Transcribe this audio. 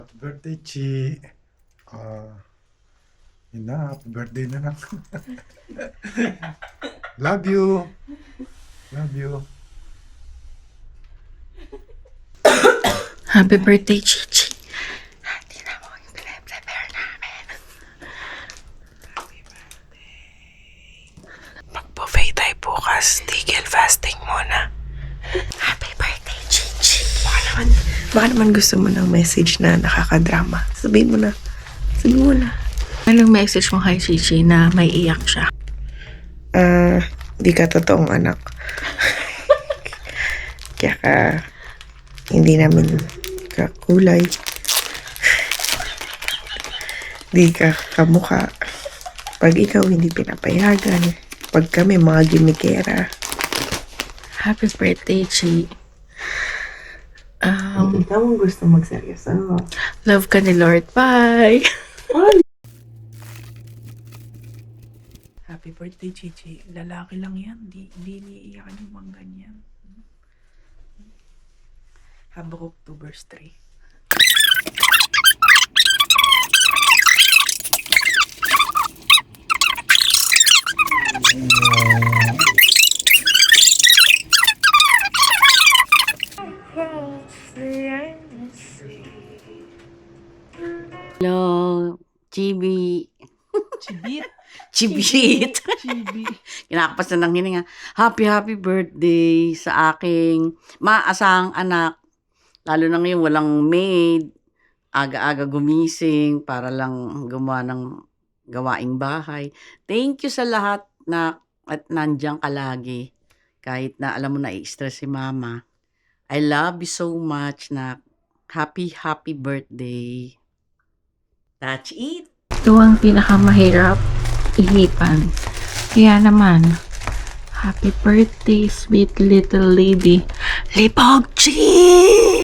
Happy birthday, Chi. Yun na, happy birthday na lang. Love you. Love you. Happy birthday, Chichi. Hindi na mo yung prepare namin. Happy birthday. Mag-buffet tayo bukas. Tigil fasting muna. Happy birthday, Chichi. Baka naman gusto mo ng message na nakakadrama. Sabihin mo na. Sabihin mo na. Anong message mo kay Chichi na may iyak siya? Di ka totoong anak. Kaya ka hindi namin kakulay. Di ka kamukha. Pag ikaw hindi pinapayagan. Pag kami mga gimikera. Happy birthday, Chi. Ikaw ang gusto magseryoso. Love ka ni Lord. Bye! Happy birthday, Chichi. Lalaki lang yan. Hindi niiyakan yung mga ganyan. Habang October's 3. Hello, Chibi. Chibit. Chibit. Chibi. Kinakapas na ng hininga. Happy birthday sa aking maasahang anak. Lalo na ngayon walang maid. Aga-aga gumising para lang gumawa ng gawaing bahay. Thank you sa lahat na at nandiyan ka lagi. Kahit na alam mo na i-stress si mama. I love you so much na happy birthday. Touch it. Ito ang pinakamahirap ihipan. Kaya naman, happy birthday, sweet little lady. Libog Chi!